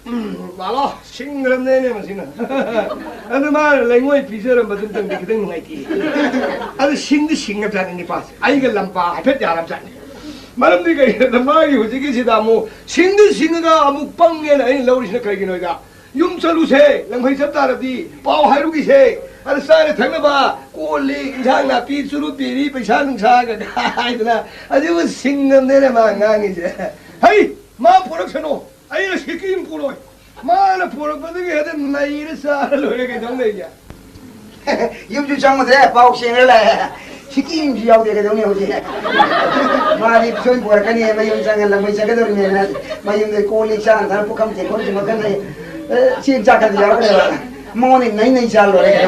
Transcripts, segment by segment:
말로 싱그럽네 마시나. 아주 말 랭웨이 비서는 무슨 땡기 그등 나이기. 아주 싱겁잖니 봐. 아이가 람바 뱃대 알았잖니. 말음디가 남아이 호지기시다 뭐 싱가 묵방에 아니 러리시나 가기노이다. юм설우세 랑회이 잡다라디 빠하루기세 아주 쌀에 담아봐 꼴리 인상나 삐수루삐리 배샤능사가 아이들아 아주 싱겁네 망강이제. 하이 마 포럭셔노. 아이는 새끼인 포로 마나 포로 받게 해야 돼 나이를 살로 이렇게 정내야 염주 장모들 바옥신을 해 새끼인 지하고 되게 정내 오지 마리 손 보라카니 마용장을 랑 마이자가 dormi는 마용들 콜릭산 다 포함 돼 거기 막간에 시작하지 야고 뭐니 나이 잘로 해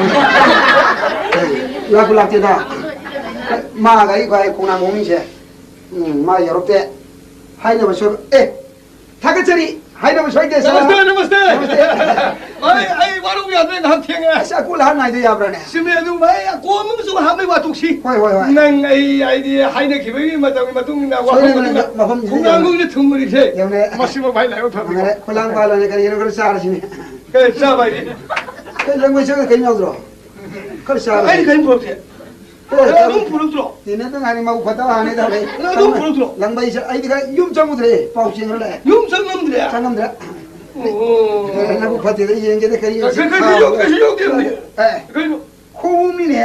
라굴락티다 마가 이거 공나 몸이제 마 여럽대 하이나 버셔 타가처리 하이나무 소이데서 नमस्ते आई वारू भी आते हैं थे ऐसा कुल हार नहीं दे याबरने सिमेदु भाई कोम मुसु हामे वा तुक्सी होय नंग आई दी हाइने खिबई मतुंग ना वा कुंगांगु ने थुमरी थे मसिम भाई लायो फबी खुलांग बालने करी ये कर सार सिने के सा भाई के लंगवे से कहीं आउद्रो कर सार आई कहीं बोलते तुम पुरुत्रो तिने तो गानी माउ पता हाने दा भाई तुम पुरुत्रो लंगवे से आई दिखा युम चंगुद्रे पाउसिंग ले युम संगमद्रे संगमद्रे ओ ना को पति दे येंगे दे करी कैसे योग दे कैसे 코음이네.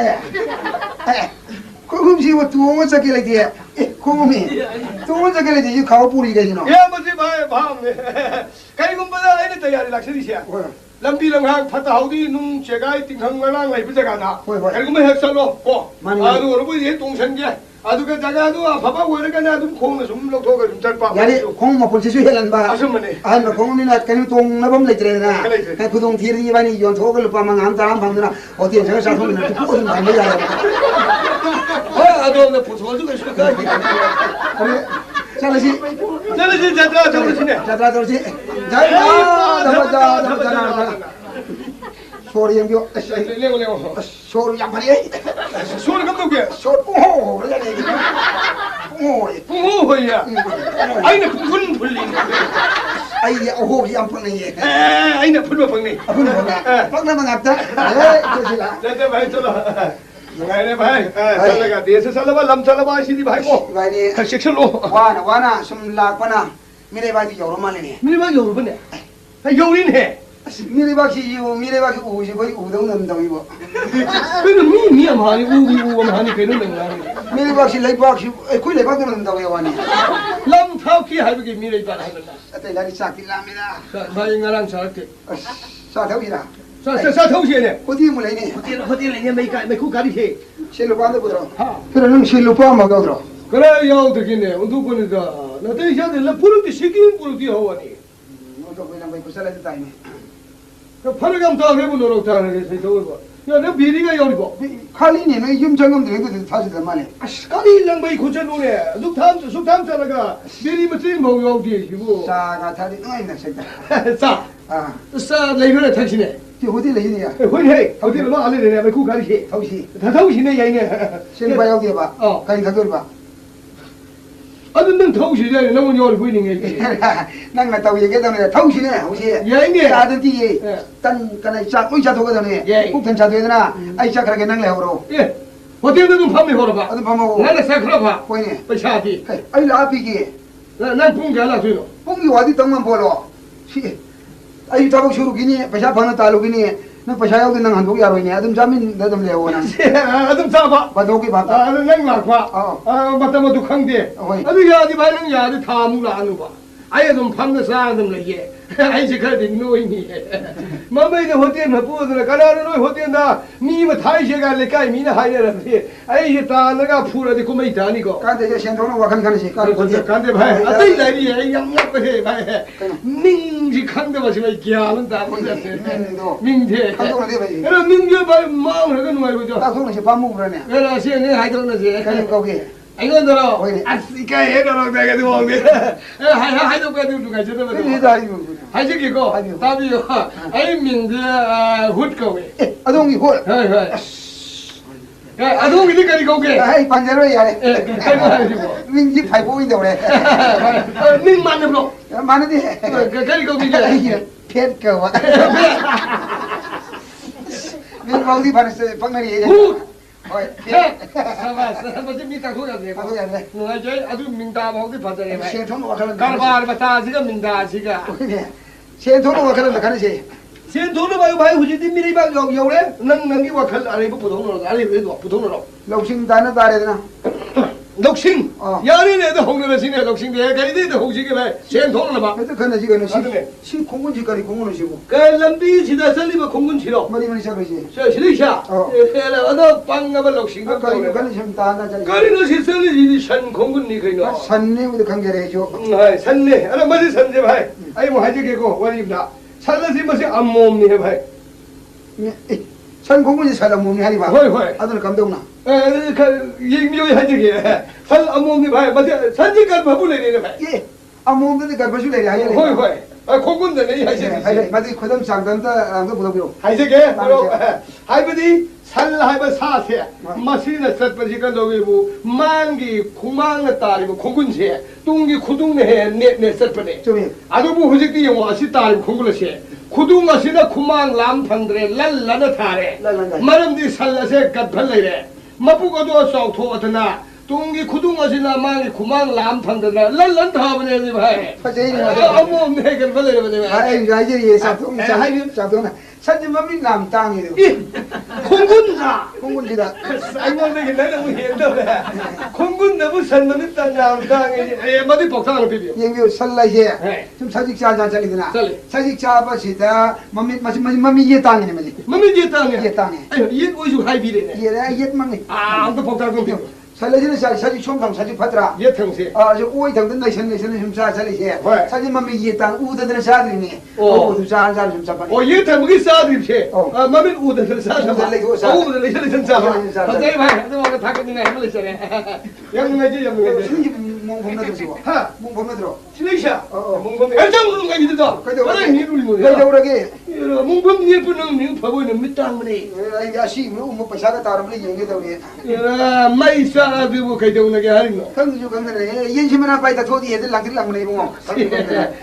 코음시 뭐 두어만 잡길래 코음이 두어만 잡길래 이 가오 뿌리가 지노. 예, 뭐지 봐요, 봐네. 가이군보다 아이는 तैयारी lakshadisya. lambi langhang phata haudi nung chegai tinghang ngalang lai bujaga na. Kalgum hek salo ko. Adu robu ye tungsan ge. Adu ka jaga adu phaba wore ka na adu khong na sum lok thoga sum chal pa. Yani khong ma pulse su helan ba. Asumane. An ma khong ni na kan tong na bam le tre na. Ka khudong thir ni bani yon thoga lu pa ma ngam taram phang na. Oti sa sa thong na tu ko na me ya. adu na puso du ka su ka. चलो जी जात्रा चलो सिने जात्रा चलो जी जय मां शोर ये क्यों ले शोर या भरी शोर कब तो क्या शोर ओ हो या आई ने फुन फुल्ली आई ये ओहो ये हम नहीं है आई ने फुन फंगनी फुन फंगना मंगाता ए चला ले भाई चलो मंगाने भाई चलेगा देश चलवा लम चलवा सीधी भाई को भाई शिक्षा लो वाना सुन लापना मेरे भाई की योरो माने ने मेरे भाई योरो बने योरिन है मेरे भाई उजी कोई उदों नम दो इबो 그는 미 아마니 우비 아마니 그는 능라니 मेरे भाई लाइफ भाई कोई लाइफ तो नम दो वानी 람 타오키 하비게 미래 바 하는다 अते लारी साकी लामेदा भाई nga랑 살게 साथौ이라 사 통시네 होती मुलाइने 호텔 내가 메이쿠 가리해 실루파도 보더라 그러는 실루파 먹어더라 그래 야우드기네 운두분이다 나 대샤데 라 부르디 시긴 부르디 하와니 또 그냥 뭐 구슬에 다이네 그 파르감 다 해본 노력 다 해서 저거 야내 비리가 여리고 칼리니 내 임정금 되고 사실 말이야 아시카리 랑바이 고전노네 숙탐 자라가 비리 무슨 뭐 여기 지고 자가 다리 응아이나 색다 싸 레이거네 당신에 호텔 레이니야 호텔 뭐 알레네 메이쿠 가리해 თავ시 다 თავ시네 야이네 실루파 여기 봐 가인 가글 봐 아는 თავ시네 너무 여리 보이는 게 난나 타고 얘기하더니 თავ시네 혹시 야이네 아든지 딴 까나 자 의자 도거더니 국편 차 되나 아이차 그렇게 năng 레오로 예 호텔도 좀 밤에 걸어 봐 어떤 밥 먹고 나는 사크라 봐 보이네 빠샤디 아이 라피기 난 풍자라 소요 풍기 와디 떡만 보러 아이 타고 शुरू पैसा भन तालुकिनी न पैसा याउ नंग हंदोक यारोइने अदम जामिन ददम लेवोना अदम चाबा बदोकी बात नंग लाखवा मतम दु खंगदे अदु यादि भाई नंग यादि थामु लानुबा आइ अदम फंग सा अदम लइए आइ जे खदि नोइनी ममै ने होतेन न पुदन कनार नोइ होतेन दा मी म थाइ जेगा लेकाइ मी न हाइने रथे आइ जे तानगा फुरदि कुमै तानी को काते जे सेन थोनो वखन खन से काते भाई अतै लाइरि आइ यम यप हे भाई मिंग जी खंग बस मै ज्ञान ता मिंग दे खातो दे भाई अरे मिंग जे भाई मांग रगन नुइ बजो ताखो न से पामु ब्रने एला से ने हाइदो न से कनि कोके 아이건들어 아시까 해더라고 내가 좀 먹네 하이도 빼도 누가 저도 하이지기고 답이요 아이 민데 훗거왜 아동이 홀 아동이니까 이거 오게. 아이 반대로 해야 예, 가지고. 민지 파이 보인다 그래. 민 많이 불러. 많은데. 가지고 이게 이게. 펫 와. 민 어디 반했어? 방나리 얘기. 후. 어이. 뭐지 민다 소리야 돼. 방금 안 누가 제 아주 민다 먹기 받아내. 세통 와 가는. 가르바르 바타 지금 민다 지가. 세통 와 가는 가는 세.先头的吧，有排回去的米里吧，有嘞，能给我看，俺那不同了，俺那没多，不同了。 럭싱 다는 다래나. 녹싱, 야리네도 홍로를 신해 녹싱데, 가리데도 홍싱이 왜先头了吧？ 그래도 그는 지금 시 공군지까지 공군을 쉬고. 그 람비 지다 살리면 공군 치러. 머리만 시작하지. 저 실리샤. 해라 어느 방가발 녹싱 아까 그 이거는 좀 다나 잘. 가리는 시 살리지 산 공군이 그이노. 산내 우리 관계를 해줘. 하이 산네. 아나 뭐지 산제 바이. 아이 뭐 하지게고 원입니다. 살라시 뭐지 안몸니 해 바이. 산 공군이 살다 몸이 하니 봐. 호이 호이. 아들 감동나. 그 얘기묘히 하지게. 살 안몸니 바이. 맞지? 산지까지 바불레니 바이. 예. 아 몸들이 갈바줄 내리 하야 돼. 호이 호이. 아 공군데 내 하시지. 하이 맞지 코담 장단다 안도 보도록. 하이세게. 하이버디 살 하이버 사세. 마시나 셋버지가 너기고 만기 구망을 따리고 공군시 뚱기 구둥내 내 셋버네. 좀 아도부 후직디 영화시 따리고 공군시 구둥아시나 구망 람판들의 랄라나 타래. 마름디 살라세 갓팔레래. 마부가도 썩토어드나 뚱기 구둥아시나 망이 구망 람판들의 랄란 타버네 바이. 파제이니 아무 없네 그 벌레 버네. 아이 가이제 사통 사통 산지맘이 남 땅이요. 공군사. 공군지다. 쌀먹는 게 내가 뭐 힘들어. 공군 너무 산놈이 땅 땅에 에마디 복상을 비벼. 얘기 살라해. 네. 좀 사직자 자자리드나. 살리. 사직자 아버지다. 맘이 이해 땅이네 말이. 뭐면 이제 땅에. 이해 땅에. 아유 이 어디서 하이비래네. 이해라 이해 망이. 아 아무도 복상을 비벼. 살라지는 사직 총감 사직 받더라. 예 평세. 아저 오이 당든 내셔는 좀 살리해. 네. 사직 맘이 이해 땅 우드들 사들이네. 좀 사한 좀 잡아. 예 태무기 싸드립세. 아 마면 우드들 싸다. 우드들 이제 싸다. 갑자기 봐. 너가 다겠네 해물이잖아. 양능하지 양능하지. 신기 몽 보면서 하. 몽 보면서. 신이샤. 몽범이. 알짱 가기 된다. 그래 니 우리 뭐야. 그러게. 몽범 예쁘는 니 바보는 밑땅이네. 아이 아시 뭐 빠샤가 따르면 얘기다 우리. 야, 마이 싸가지고 가져오는 하는 거. 강주 강들에 연심은 아빠이다 도디 애들 랑들 랑문 해보고.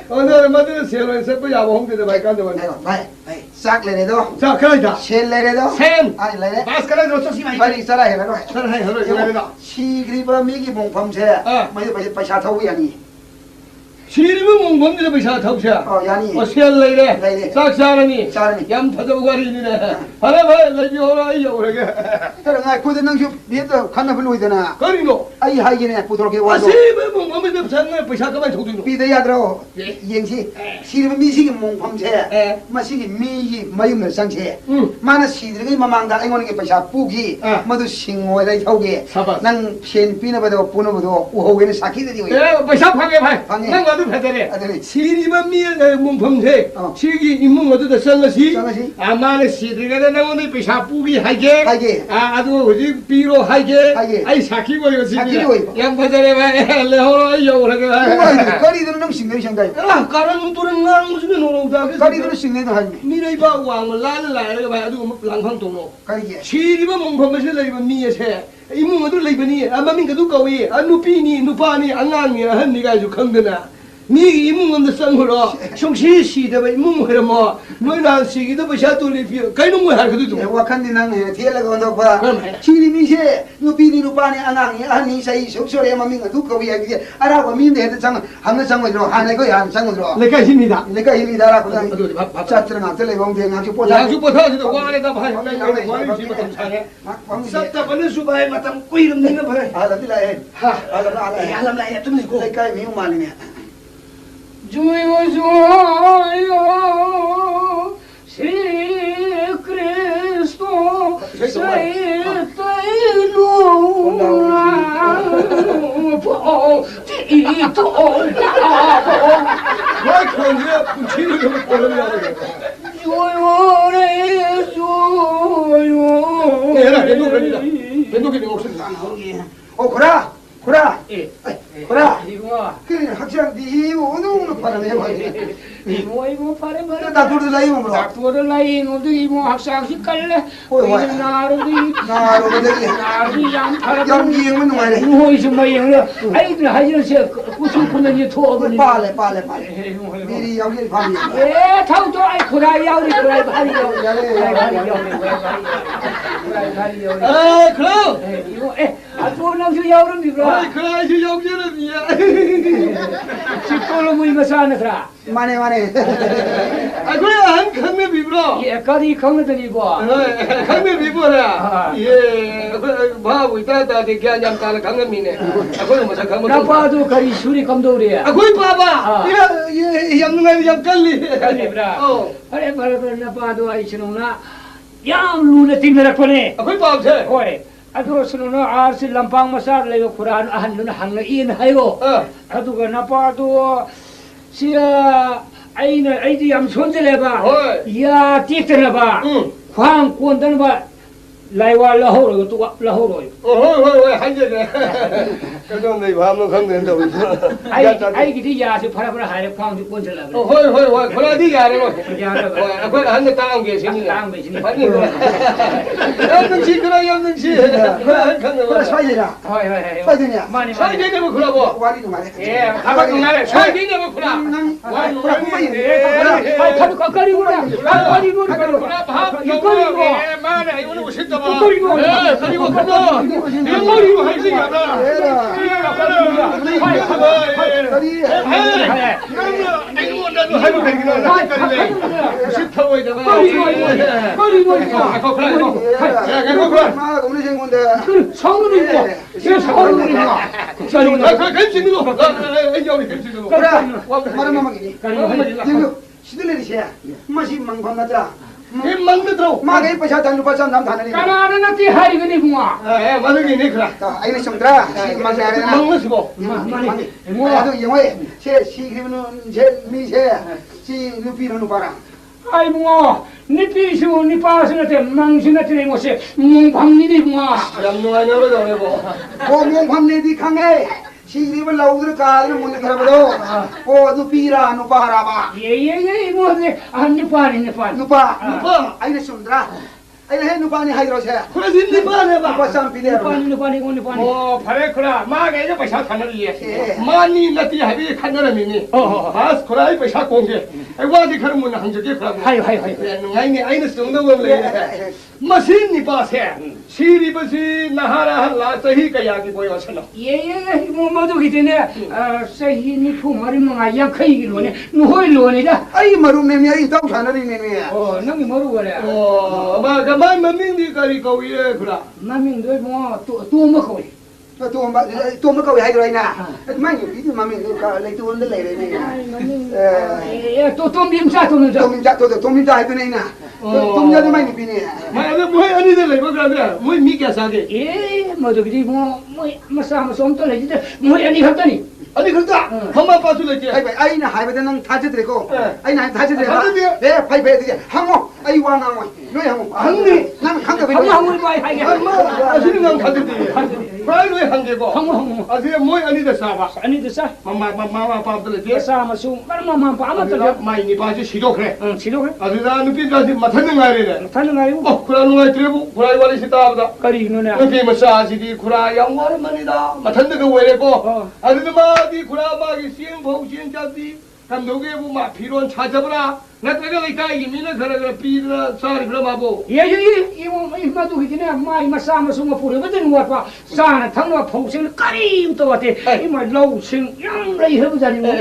오늘 마들 세로에 세포 야보 홍대도 많이 간다고. 바이 싹 레레도. 자, 그러자. 셀 레레도. 샘. 아이 레레. 마스카라 좀 쏘지 마. 빨리 살아 해라도. 살아해, 그러자. 시그리바 미기 봉범새. 마이 빠샤 타고 야니. 시리면 몽범들 비사 타우샤. 야니. 셀레이래. 싹사라니. 사라니. 얌 타자고가리니네. 하나봐 레지오라 이요 그러게. 그러나 고등학교 비에도 간나 불러 있잖아. 거리노. 아이 하이기네 부드럽게 와서. 아시면 몽범들 비사는 비사 그만 조두노. 비대야들어. 이행시. 시리바 미시기 봉범새. 마시기 미기 마유면 상체. 마나 시들이 마망다 앵원게 빠샤 뿌기. 모두 싱오에 타오게. 난 첸피나바도 보노바도 우호게는 사키들이 예, 비사 방에 봐. 방에. 난 페데레 아들이 시리만 미에 몽범세 시기 임문 어디다 썰러시 썰러시 아마네 시리가 나오네 비샤 뿌기 하게 하게 아도 어디 비로 하게 아이 사키고 이거 사키고 양 페데레 봐 레호로 요라게 봐 거리들은 능 싱내리 생각이 까랑 뚜른 낭 무슨 노로다 거리들은 싱내도 하니 미래이 봐 왕을 라를 봐 아도 랑팡 동로 거리게 시리만 몽범세 레이번 미에세 임문 어디 레이번이 아마민 가도 거위 아누피니 누파니 안강이 한니가 주 컨드나 니 이문건데 쌍으로 정신 시대가 이문거라 뭐 너희랑 시기도 버셔 돌리피어 가이는 뭐 할 것도 좀 wakandi nang tiela ko ndo pa chini mi se no pini no pani anang ani sai sore ma minga du ko ya gi ara ko min de chang hang chang ro hanai ko ya chang ro 내가 힘이다 내가 힘이 달아 고 chatra na tele bong de ngang chu po 양주 버터지도 왕에다 봐 왕이 집어 좀 차네 싹다 버는 수바에 마땅 꾸이름 내가 봐 ala bila e alam la ya tum ni ko kai mi ma ni Joyo joyo Shri Cristo Saitailu Po Tito 와 그런데 붙이는 거 보려면 Joyo re joyo 얘라 대독입니다 대독이 목소리 고라 예 고라 이거 그 학생 니 오늘 파는 해 이모 이모 파래 파래. 닥터도 라이모 bro. 닥터를 라이 모두 이모 학상식 갈래. ôi. 나로디 나로 되게. 나로디 양 파래. 연기는 누가래? 이모 이제 뭐 이거 아이들 하지는 제 구슬프는 이 토어버니. 빨래. 미리 여기 밤이. 에 타우도 아이 코라이 야우리 코라이 바리 야우리. 아, 그럼. 이거 아또 남주 야우름 이거. 아, 그래, 영재는 집걸로 뭐 이거 사느라. 마네. 아, 그래, 한 강내 비브로. 예, 까디 강내더니 뭐. 강내 비브라. 예, 뭐하고 있다, 대기하냐, 따라 강내미네. 아, 그래, 뭐사 강내. 나빠도 가리 수리 감독이야. 아, 거기 봐봐. 예, 양능아리 양깔리. 가리브라. 어. 그래, 나빠도 아이시노나. 양 루네 띵내라 거네. 아, 거기 봐보세. 오이. 아도 스노나 아르시 람팡 마사르 레고 쿠란 아한누나 항나 이엔 하이고. 아도가 나빠도 시야 아이디 얌 손질해봐. 야 띠트나봐. 황 꼰다나봐. 라이와 라호로 또 라호로. 어, 한제네. 그래도 내 밤은 강된다고 있어. 아이기 야시 파라파라 하래 황주 꼰질라. 그래, 야래로. 그래, 한대 땅한 게 생기네. 땅 배신이. 아니, 영능치, 그래, 영능치. 그래 사이라. 하이. 사이냐? 많이. 사이되냐면 그러고. 와리도 말해. 예, 가방 나래. 사이되냐면 그러. 아이 가루 가까리구나. 가까리구나. 이거리고. 예, 말해. 이거는 오셨다 봐. 이거리고. 예, 그리고 그거. 이거리고 할 생각 나. 다리. 아이고, 나도 하고 되기는 싫다고 이다가. 거리고. 마 우리 생군데. 그 성으로 입고. 제 성으로 입고. 괜찮은 거. 여기 괜찮은 거. 그래. 마르마마기니. 지금 시들레리시야. 맛이 망방나더라. 만들어. 마게 पैसा 단루 पैसा नाम थाने 까나나 띠 하리그니 붕아. 예, 만들기니 그래. 아이네 somdra 마게 아레나 먹으시고. 많이. 아도 영화에 제 시기는 제 미세 시 누피는 봐라 아이 붕아. 니 삐시고 니 빠스나테 망신나테 모시 뭉방니니 붕아. 양능하냐로 전해보. 고몽 밤내디 강해 시기를 나오들 가는 못 들어보도 오 누피라 누파라바 예예예 뭐지 안니 빠니 누파 아이네 somdra 아이네 해 누파니 하이로세 그래서 니 봐내봐. 누파 삼피네 빠니 바레크라 마게 이제 पैसा खाने लिए मानी नती हबी खाने mini bus खुराई पैसा कोंगे ए वादी खर मुन हंज के खरा हाय नंगाई ने आइने सुंदो गले मशीन नि पास है सीरी बसी नहारा हल्ला सही कया की कोई वसन 예예 뭐 모두 기대네 세히니 풍마리 멍아 양카이기 로네 누호이 로네다 아이 마rum네 미야 이따 사나리 네네 너기 모르 그래 마 가만 민디 거리 거위에 그라 마밍도 뭐또 먹고 tôi mới câu hay rồi nè mấy nhiều cái mà mình lấy tôi nó lấy này nè 또 민자 돈을 줘 tôi mình trả tôi này nè tôi nhớ cái mấy cái này 마야 뭐 아니 될 거 그래 뭐 미게 사게 예 모두 그리 뭐 마사 som또 내지 뭐 아니 갔더니 아니 그러다 엄마 아빠 줄게 ai là hai bên năng thắt chết cô ai này thắt chết đấy phải về thì hăng không ai quăng hăng rồi nói hăng hăng đi năng hăng cái bên 한국을 봐야 하게 아시는 건 가든지 빨리 한 개고 한국 아시는 뭐 아니 됐어 아니 됐어 마마 아빠들 이제 사마 수 말마만 아무것도 많이 봐지 시도 그래 응 지도해 아주다 누피까지 맡는 거야 타는 거요 그러는 거야 들고 구라이 와리 시다 보다 거리 누나 누피 마사지디 구라 영원만이다 맡는 거 왜래고 아주다 마디 구라 마기 시행 보시행 자디 감독에 보마 필요한 찾아보라 나타가 이까 이미는 그래 비라 사리 그러마보 예예 이마도 그지네 마이 사마 수가 부르거든 뭐봐 사나 당과 봉신 까리 또 같아 이마 로싱 양라이 해보자니 뭐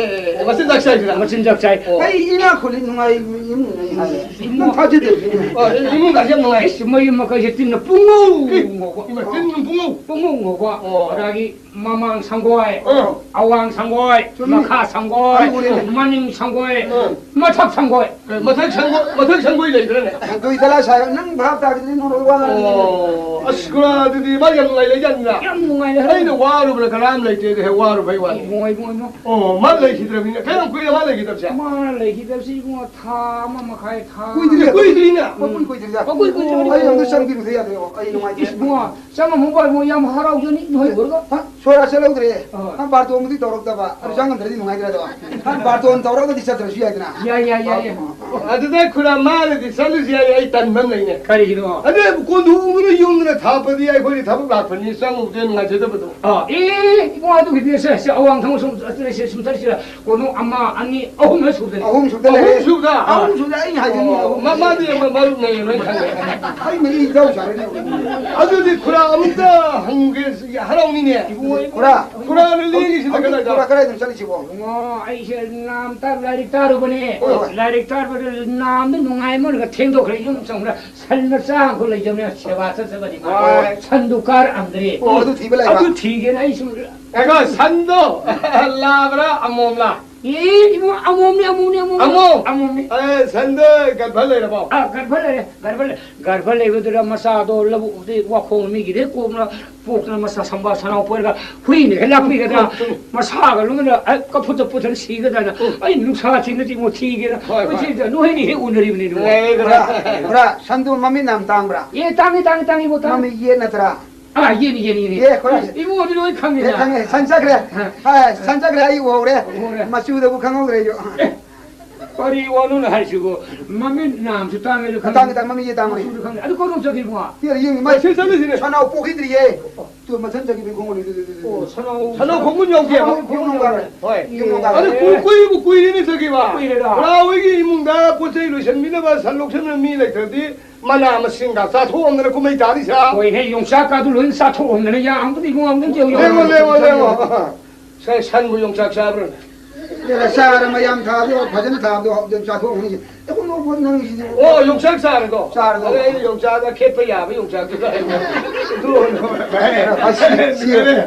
무슨 작사이라 무슨 작사이 ai 이나 걸린 누가 이는 thắt chết 이문 가시 없는 거야 뭐 이마 그지 띵나 뿡오 이마 뜬는 붕어 뿡오 거고 라기 마망 상고에 아왕 상고에 마카 상고에 마닝 상고에 마탑 상고에 मथक संगोई लेदरने दुई तला सा नंग भाव तागदि नोरो वा ओ अस्कुरा दि मा यम लाई लेजनना yam ngai le ai no waru bla karam leite de waru bai wa ngoi ngoi no oh ma lai khidra ni kai ku ma lai khidra cha ma le ki dab si mo tha ma khai tha kui na Pun kui diri ja. Kui diri. Ai yang sang biru dia deo. Ai no mai. mo sama mo ba mo yam harau jo ni noi bor ga Ha, sora selo dre. Han barto mudi torok da ba. Ar sang ndri no mai dra da. Han barto on torok da disat rashi ai na. ya adu de khura ma le di salu sia ai tan man nei ne kari no adu ko du ngru yung na tha pa di ai ko ni tha ba pa ni sang u den nga je da ba do mo adu ki se awang thang sum atre se sum tar sira ko no amma ani ahum ha su de Ahum su da le. Ahum su da ai hai ni. ma di ma ru nei nei khang Ai mi dau sa re. adu di khura amda hange harau ni ne Kura. khura le li si da Kura ka kara dum sali chibo. mo ai se nam tar larik tar bane larik tar bane nam nu ngai mo ga theng do khre yum sang ra san na sang ko le jam ne sewa sa ba ni ma san du kar andre Oh, tu thibe lai ba. adu thi ge nai sum ega sando labra amomla ibu amom ni amom ni sando ka bhale ra ba garphale vedra masa do labu de wa khong mi gi de ko na pok na masa samba sanau por ga hui ne la pi ga masa ga lu na ka phut phut si ga na ai nu sa chi ni mo thi ge na chi da no he ni he unri ni do Kura, sandu mami nam tang bra. ye tangi mo tang Mami ye na tra. ye ni Ye, kura. ibu ni no khang ni Ye na kang sanjak re. Ha, sanjak re ai wo re. Masu da bu khang re yo. pari wonu na hai su go mami nam su tang le Tang tang mami ye tang mai. adu ko no chaki mo Ye yung mai. se sale sine Sana pokhi dri ye. Tu ma san jagi bi gong ni. sanau khong nyong ke Yung ga re. hoi Yung ga adu re. kui ni sagi ba Kui re da. ra wi gi mung da po sei lu shen mi na ba san lok shen mi le thadi mana ma sing ga sa tho om na ku mai da ri sa oi he yong sa ka du lun sa tho om ne ya ang di mo ang je yo lewo sai san bu yong sak sa bro Ye sa ra ma yam tha do bhajan tha do jam sa tho ni. E ko no bo nang ji. oh yong sak sa do Sa do. ale yong sak da khe pa ya ba yong sak du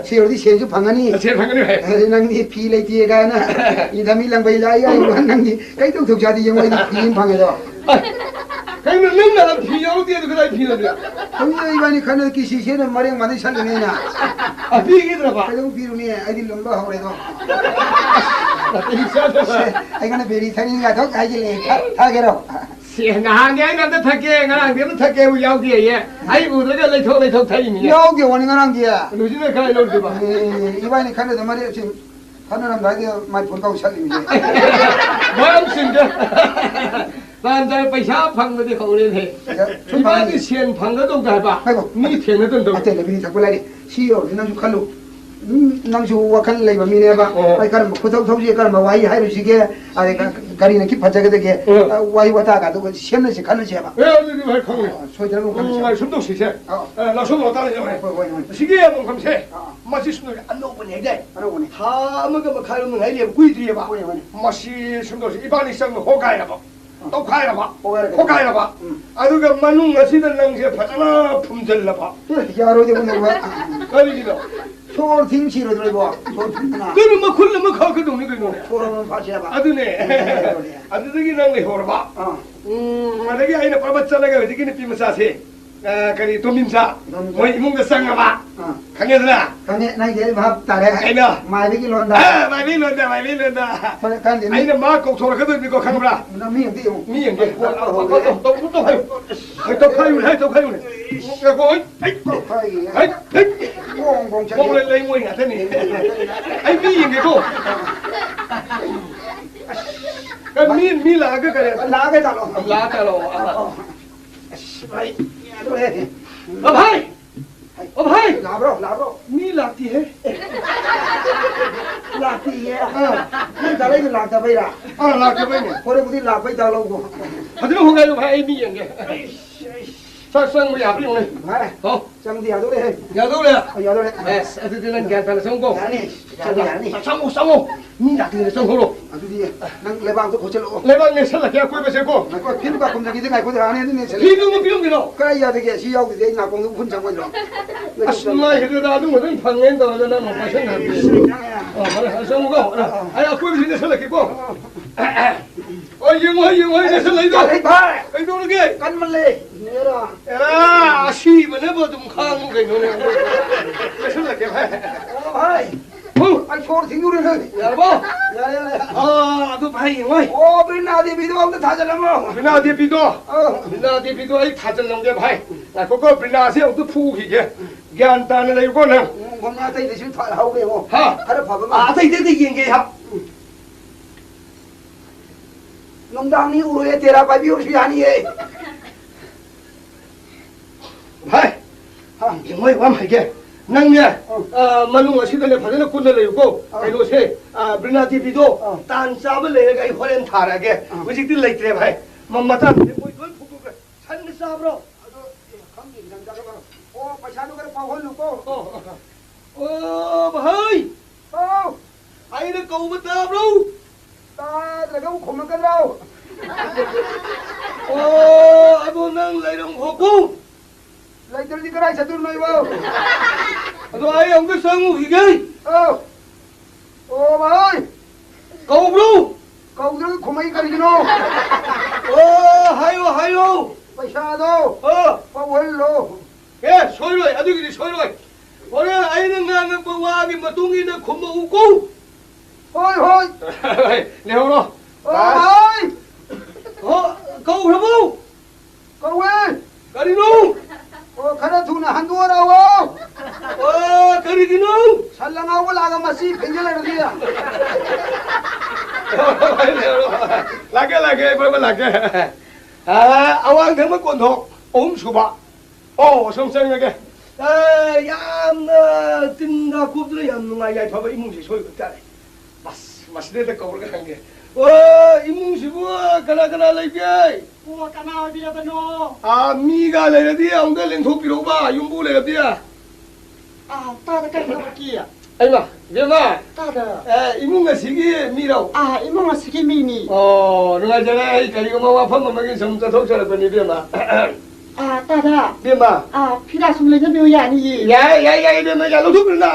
Si di sen ju phangani. se phang ni hai Nang ni phi lai ti ga na. I dami lang bai lai ai nang ni. Kai tok thuk ja di yang wai ni phi phang do. kai na nang na phi yo ti du kai phi na dia Kami ai bani khana ki si se na mareng mani sal ni na. a phi gi dra ba Kai dong phi ru ni ai di lomba ho re do. ti sa da ba Ai kana beri thani ga thok ai ji le tha ge ro. se na hang ge na da thake ngang de thake u yau ge ye ai bu da lai thok thai ni Yo ge wani ngarang dia. lu ji na kai lo de ba I bani khana da mari sim. Khana nam da ge mai phun ka sal ni. ba am sin de ban dai paisa phang de khau le the Chun ba phang ni ni. chen phang da dong da ba ni thian na dong Ate le bini thak lai. Si yo nang ju khalu. Nang ju wa khan lai ba mi ne ba. Ai kar ma khotau thau ji kar ma wai hai ru si ge. Ai gari na ki phaja ge de ge. Wai wa ta ga do shem na si khan ji ba. eh ni ba khong So jang ko ma khan. sum do si se la sum lo ta le ne si ge mo kham se ma si sum an lo ba ne dai Ano wani. ha ma ga ma khai lo ngai le gui di ba Wani wani. ma si sum do si ba ni sang ho kai la ba to khai la ba Ho kai la ba. ho kai la ba adu ga manung asi da nang se phatana phum jal la ba Yaro de bunu ba. kai ji do So thing chi ro doi ba. So thing na. ku ma khul ma kha ka do ni ko ne So ro ma pha ba. adu ne adu gi nang le ho ba Ah. ada gi ai na pa ba cha la ga di gi ni pi ma sa se kari to min sa mo imung ga sang ba Ah. khang ye la Kani nai de ba ta re. ai na Mai bi ki lon da. mai bi lo da Kan de ai ni. na ma ko thor ka do ni ko khang bra Na mi di yo. mi yang ge to hai to khai ne ko ai Hai. ai Bong bong cha. mo le le ngoi nga thế ni ai mi yang ge ko cái mi là cái La ge ta lo. lá cả rồi Ai. Do he. ô भाई La bro, la bro. mi लाती है La ti ye. Ni ta lai la ta bai ra. ला के भाई ने Ko re bu di la bai ta lo go. अरे हो गए भाई mi yang ge sang sang mo ya bi ne Hai. ho Chang dia do re. ya đâu đây Ya do re. yes ada di nan ga ta sang ko Ya ni. Ya ni. sang mo mi la ti sang ho lo Adu di. Nang le bang to ko chelo. le ba ne sa la ya ko ba se ko Na ko phin ba kum jagi de ngai ko de ane ni chelo. pi du mo pi du lo Cái giờ thì cái si yêu thì thế nào cũng phun chẳng quên rồi. asma hi da du mo den phang ngen da na mo pa sang na oh sang mo ko ai ko bi ne sa la ke ko 영화 이래서 레이도 레이도 그게 간말래 내라 야 시면에 뭐좀 강한 게 너네 그래서 이렇게 하이 아이 초르 팅누르는 여보 야야야 아도 भाई 영화 बिना 비도 없는 다잘라모 बिना 비도 이 다잘놈게 भाई 나 그거 बिना से तो फूखी게 ज्ञान ताने ले को ना 뭔가 때 이제 좀 하고 뭐 하 하루 봐봐 아 때 이게 하 농담이 우로에 तेरा भाई भी आनी है भाई हाँ 영화 와 말게 नंगे मनुंग असिदले फजन कुन लेको कइनोसे ब्रिना टीवीदो तान चाब लेगा होरेन थारागे हुजिति लेत्रे भाई मम्मता मोय दोन फुकुक सान चाब्रो अदो खमनि नंजागा ओ पैसानो कर पाहो लुको ओ भाई ओ आइने कौब ताब्रो ता लगौ खोमकराव ओ अदो नंग लेरंग होको लेटर दिकराय सतुर नइबो अदो आइ हमके संग हिगे ओ भाई कौब्रो कौब्रो खोमै गरिनो ओ हायो पैसा दो पावल लो ए सोइरोय अदुगिदि सोइरोय ओरे आइने ngang बवागी मतुंगिना खोमो उको होय लेहरो ओ भाई ओ कौब्रो कौवे गरिनो ओ खरा थुना हंदोरावो ओ करिगिनो 살랑하고 लागा मसी फिंजल रदिया लागे बरबा लागे अवांग थम कोनथो ओम सुबा ओ समसंगे यामना तिनदा कुबद्र याम नुंगाय यायफाबा इमुंसि सोयगो तारे मसदेदा कौरगा खंगे ओ इमुंसिबु कना लेगे ओ कना ओबिराबनो मीगा लेरदि आउंगा लेंथोपिरोबा युंबु लेरदि तादा कइनो किया 아이마, 미마. 따다. 이문가 시기 미라오. 이문가 시기 미니. 누가 전에 이 가리고 뭐 아파 먹긴 점자 독서를 보니 미마. 따다. 미마. 피라 숨레는 묘야 아니. 야, 미마, 야, 너도 그러나.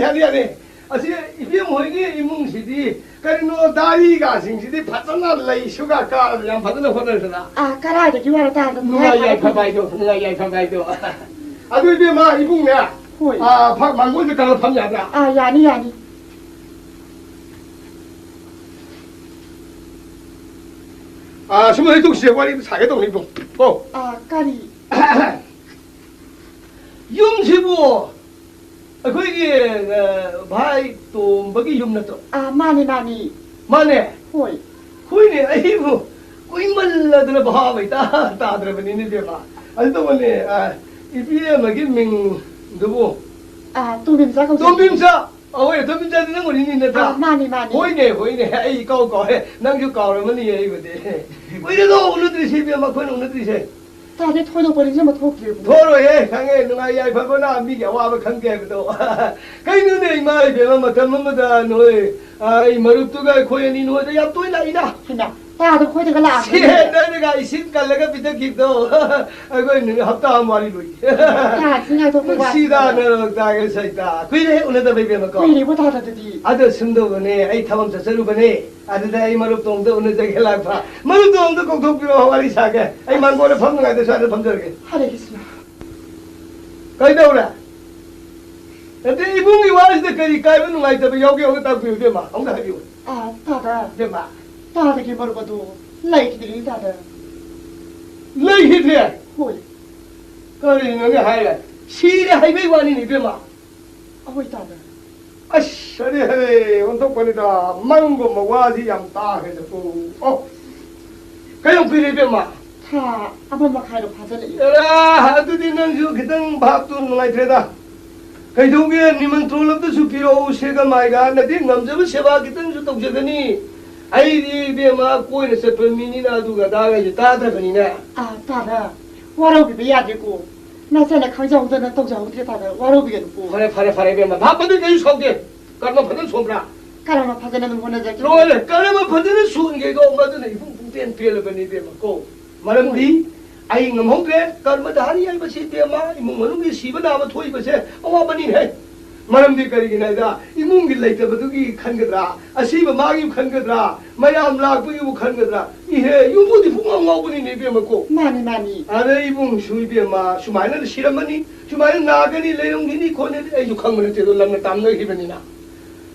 야니. 아시 이게 뭐이게 이문시디. 그리노 다리가 생시디 파잖아 레이슈가 까 그냥 받는 호들잖아. 까라야 기와라 따다. 누가 야 파바이도. 아도 미마 이문이야. 박 망고를 가서 판매하자. 야니. 스무 동시에 관리 사계 동리 봉. 까리. 용시부. 거기 바이 또 뭐기 용나도. 마네. 호이네. 아이고. 거인말라들 봐봐이다. 다들 버니네 대봐. 알도 뭐네. 이비에 뭐기 명 누구? 돔빔사. 왜 돔빔사 되는 거 있는데 다. 마니. 호이네. 에이 까오해. 낭주 까오면 이거지. 왜래도 오늘들이 세비야 막 거는 오늘들이 세. 다들 토도 버리지 뭐 토끼. 도로에 강에 누가 야이 바거나 미게 와봐 관계도. 그이는데 이 말이 되면 뭐 덤마다 너의 이 머루뚜가 고연이 누워도 야 또이 나이다. 그냥 다들 코디가 나. 내가 이십 갈래가 비터기도. 아이고 있는 합다 말이로. 야, 진짜 더 보고. 시다는 다에서 있다. 그래 오늘도 베베 먹고. 그래 뭐 다다더디. 아들 숨도거네. 아이 타범 저서루거네. 아들 이 머루똥도 오늘 저기 라파. 머루똥도 꼭 독비로 와리 사게. 아이 망고를 밟는 거야. 저를 밟들게. 하래겠습니다. 가이다 오라. 근데 이분이 와서 그리 가이는 거 있다. 여기 딱 비우대 마. 엄가 비우. 다다. 대마. 다다기 머르고도 라이키들이 다다. 레이히드야. 호이. 그리는 게 하이라. 시리 하이베 관이니 대마. 호이 다다. 아씨, 어디 온통 보니까 망고 뭐 와지 양다 해서 그냥 그리 대마. 다 아범마 가이로 파절이. 야라, 아두디는 저 그당 밥도 누가 되다. 그동에 님은 돌럽도 수피로 세가 마이가 나디 남자부 세바 기던 주 독저더니 아이디 베마 꼬이는 세퍼미니나 누가 다가지 다다더니네. 다다. 와로비 비야지고. 나서나 강정도는 동정도 다다. 와로비겠고. 파레 베마 밥도 계속 속게. 까르마 받는 손브라. 까르마 파전에는 보내자기. 로래 까르마 받는 손게가 엄마도 이분 별로버니 베마고. 말음디 아이 ngầm không kê cần mà đã đi anh bác sĩ tiêm mà mùng muốn người sĩ bắt đầu mà thôi bác sĩ ông bà đi này 마람디 거리기나이다 이문기 레이터버두기 칸거드라 아시바 마기 칸거드라 마얌 락부이부 칸거드라 이해 유부디 풍왕왕분이 네비먹고 많이 아래 이봉 수이비마 수마이는 싫어머니 수마이는 나가니 레용기니 코네 육항문에 제도 람나 땀나 히베니나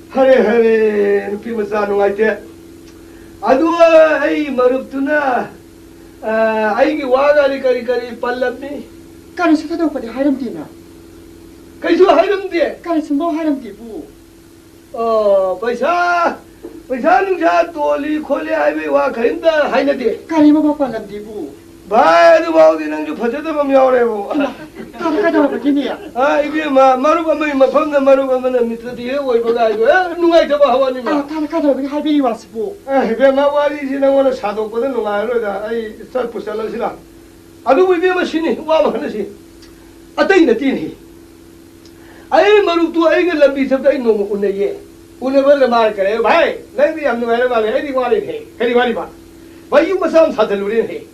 하레 누피마사 농아이테 아두와 아이 머릅두나 아이기 와가리 까리 빨랍니 까리 스타도 오빠디 하이름디나 그래서 하이름디 까리 스모 하이름디부 पैसा नुसा तोली खोले हाइवे वा खरिंदा हाइनदे 까리 뭐 바빠람디부 바이도 바우디 낭주 퍼져도 야오래고 까리 까다 오빠기니야 아 이게 마루가 마펌나 마루가 미트디에 오이보가 이거 누가 잡아 하와니 아 까리 까다 오빠기 하이베리 왔스부 에 마와리 지나고는 사도거든 누가로다 아이 살푸살라시라 아두 이게 마시니 와 마나시 아따이나 티니 아이 마루도 아이가 람비 sabda ino unaye unabal mar kare bhai nahi hum numare wale ai diwali the kari wali ba bhai yum masam sadalure the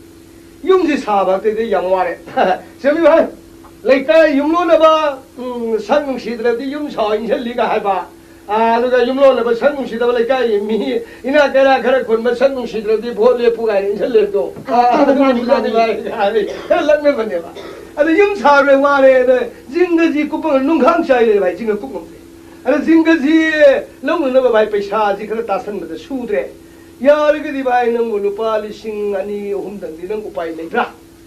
yum ji saba te de yamware semi bhai leika yum lo na ba sang sidra de yum sa in chali ga hai ba aduga yum lo na ba sang sidra leika mi ina kara khara khun ba sang sidra de bhole pu ga in chale to mani lag me bane ba अरे यूं सारे वाले ने जिंदगी को पर नुंखांग चाहिए भाई जिंदगी को कम अरे जिंदगी लोग ने भाई पैसा जी कर तासन में सूद्रे यार के दी भाई नंगो लुपाली सिंह अनि हम दंदी नंगो पाई ले ब्रा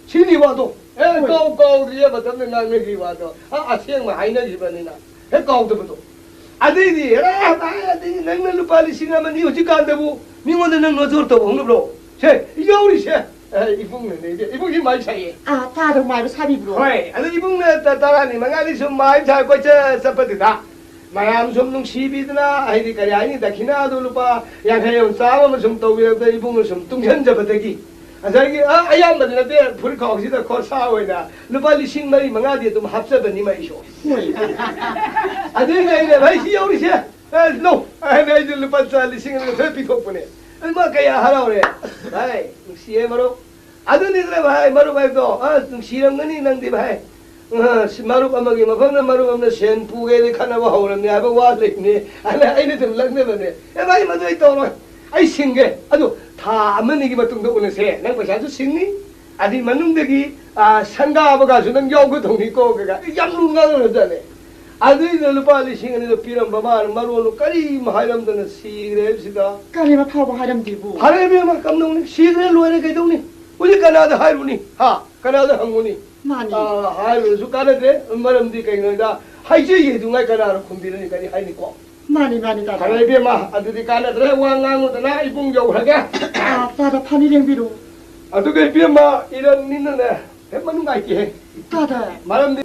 सिनी वादो ए गाव रिया बतन ने नाम की वादो असेंग में हाइना जी बनेना ए गाव तो बतो अदे दी अरे अदे नंग लुपाली सिंह में नी उची कान देबो मिमो ने नंग नजर तो हम ब्रो छे योरी छे 이봉네 이제 이봉이 많이 차이. 아 다들 많이 사비부로. 왜? 아니 이봉네 따라니 망아니 좀 많이 차고 저 서퍼드다. 마ям 좀 농시비드나 아이디 까리 아니 다키나도 루파 양해요 싸움을 좀 떠위다 이봉을 좀 뚱현 잡아대기. 아저기 아야만데 불 거기다 거사오이나 루파 리싱 마리 망아디 좀 합쳐더니 마이쇼. 아들 내가 भाई 요리세. 노. 아니 이제 루파 리싱을 더 비토보네. 얼마 가야 하라오래. भाई नुसिए मरो आदु निद्रे भाई मरो भाई तो नुसिरंगनी नंदी भाई मरो अमगी मफम मरो अमने सेन पुगे दे खाना वो हौरम ने आबो वा लेने अने आइने तुम लगने बने ए भाई मदुई तो आई सिंगे अदु था अमनी की मतुंग तो उनसे नंग पैसा जो सिंगी आदि मनुंगदगी संगा अबगा सुनंग योगु थोंगी को गगा याम लुंगा रजाने आदि लुपाली सिंगनी तो पिरम बमान मरो करी महारम दन सीग्रे सिदा 까리 뭐 파워 하이름디부 하레비 막 감동니 시그레 로에네 개동니 우리 까나다 하이루니 하 까나다 항구니 많이 하이루 수까나데 엄마람디 개노다 하이제 예둥아 까나로 콤비르니 까니 하이니고 많이 다들 하레비 마 아두디 까나드레 왕왕우드나 이봉 요하게 아 다들 파니랭비로 아두게 비마 이런 니는네 해만누가 있게 다들 마람디